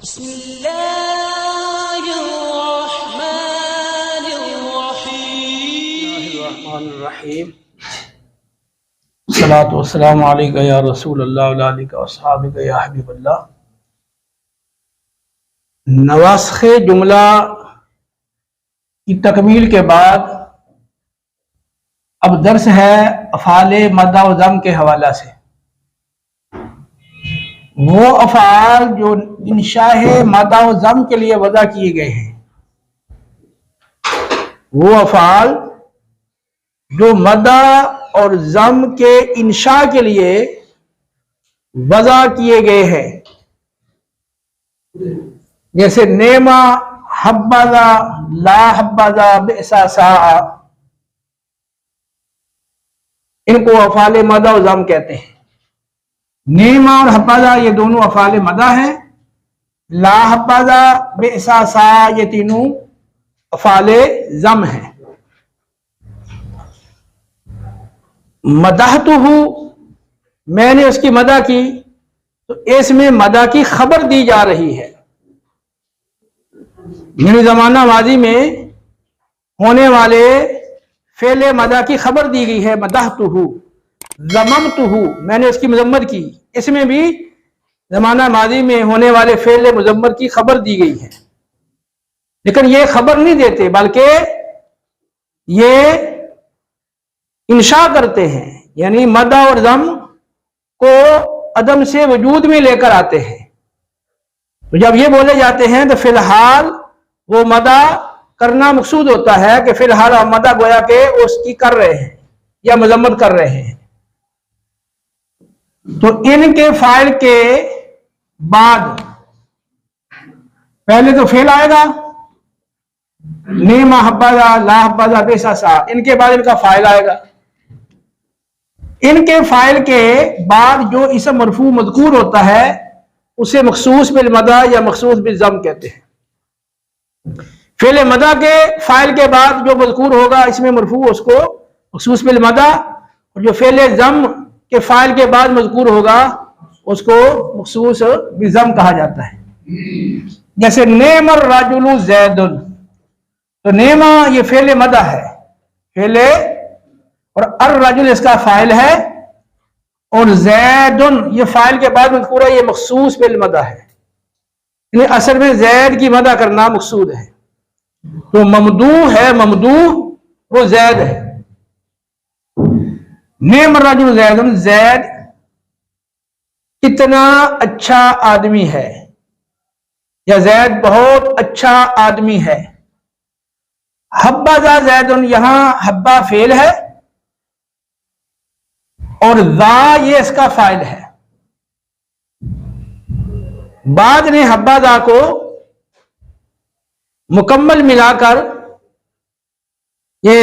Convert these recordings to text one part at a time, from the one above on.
बिस्मिल्लाहिर्रहमानिर्रहीम। सलातु वस्सलामु अलैका या रसूल अल्लाह व अलैका वस्सहाबिका या हबीबल्लाह। नवास्ख़े जुमला की तकमील के बाद अब दर्स है अफ़ाले मदा व ज़म के हवाला से। वो अफ़ाल जो इंशाए मदा व ज़म के लिए वज़ा किए गए हैं, वो अफ़ाल जो मदा और ज़म के इंशा के लिए वज़ा किए गए हैं, जैसे नेमा, हब्बाज़ा, ला हब्बाज़ा, बिसा साआ, इनको अफ़ाले मदा और ज़म कहते हैं। नेमा और हब्बाज़ा ये दोनों अफ़ाले मदा हैं। ला हब्बाज़ा, बिसा साआ ये तीनों अफ़ाले ज़म हैं। मदहतुहु, मैंने उसकी मदा की, तो इसमें मदा की खबर दी जा रही है। यानी ज़माना माज़ी में होने वाले फ़ेले मदा की खबर दी गई है। मदहतुहु, ज़ममतुहु, मैंने उसकी मज़म्मत की, इसमें भी ज़माना माज़ी में होने वाले फ़ेले मज़म्मत की खबर दी गई है। लेकिन ये खबर नहीं देते, बल्कि ये इंशा करते हैं, यानी मदा और ज़म को अदम से वजूद में लेकर आते हैं। तो जब ये बोले जाते हैं तो फिलहाल वो मदा करना मकसूद होता है कि फिलहाल हम मदा गोया के उसकी कर रहे हैं या मजम्मत कर रहे हैं। तो इनके फाइल के बाद पहले तो फेल आएगा, नेमा हब्बाज़ा, ला हब्बाज़ा, बेसा सा, इनके बाद इनका फाइल आएगा। इनके फाइल के बाद जो इसम मरफू मज़कूर होता है उसे मखसूस बिल मदा या मखसूस बिल ज़म कहते हैं। फेले मदा के फाइल के बाद जो मज़कूर होगा इसमें मरफू, उसको मखसूस बिल मदा, और जो फेले ज़म के फाइल के बाद मज़कूर होगा उसको मखसूस बिल ज़म कहा जाता है। जैसे नेमर राजुलु ज़ैदुन, तो नेमा ये फेले मदा है, फेले, और अर राजुल इसका फाइल है, और ज़ैदुन ये फाइल के बाद मज़कूर है, ये मखसूस बिल मदा है। असल में ज़ैद की मदा करना मकसूद है। तो ममदू है, ममदू वो ज़ैद है। नेम रजुल ज़ैदुन, ज़ैद कितना अच्छा आदमी है, या ज़ैद बहुत अच्छा आदमी है। हब्बाज़ा ज़ैदुन, यहां हब्बा फेल है और ज़ा ये इसका फाइल है। बाद ने हब्बाज़ा को मुकम्मल मिलाकर ये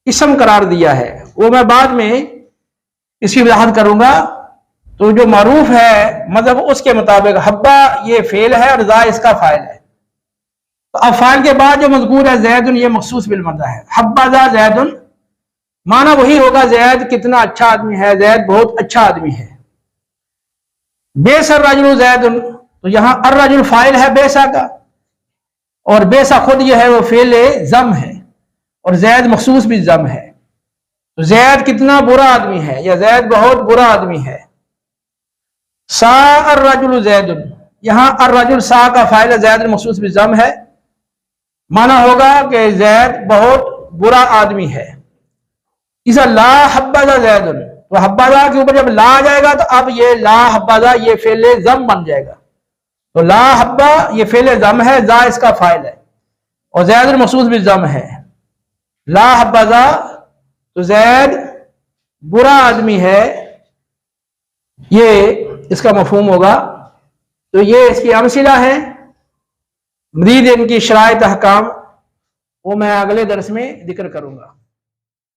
इसम करार दिया है, वो मैं बाद में इसकी वजाहत करूंगा। तो जो मारूफ है मतलब उसके मुताबिक हब्बा ये फेल है और ज़ा इसका फाइल है। तो अब फाइल के बाद जो मज़कूर है ज़ैदुन, ये मखसूस बिल मदा है। हब्बाज़ा ज़ैदुन माना वही होगा, ज़ैद कितना अच्छा आदमी है, ज़ैद बहुत अच्छा आदमी है। बेसर रजुल ज़ैदुन, तो यहां अर रजुल फाइल है बेसा का, और बेसा खुद जो है वो फेले ज़म है, और ज़ैद मखसूस भी ज़म है। तो ज़ैद कितना बुरा आदमी है, या ज़ैद बहुत बुरा आदमी है। सा अर रजुल ज़ैदुन, यहां अर रजुल सा का फाइल है, ज़ैद मखसूस भी ज़म है। माना होगा कि ज़ैद बहुत बुरा आदमी है। इसा ला हब्बाज़ा ज़ैदुन, तो हब्बाज़ा के ऊपर जब ला आ जाएगा तो अब ये ला हब्बाज़ा ये फेले ज़म बन जाएगा। तो ला हब्बा ये फेले ज़म है, ज़ा इसका फाइल है, और ज़ैद मखसूस भी ज़म है। ला हब्बाज़ा, तो ज़ैद बुरा आदमी है, ये इसका मफहूम होगा। तो ये इसकी अमसिला है। मज़ीद इनकी शराइत अहकाम वो मैं अगले दर्स में जिक्र करूंगा।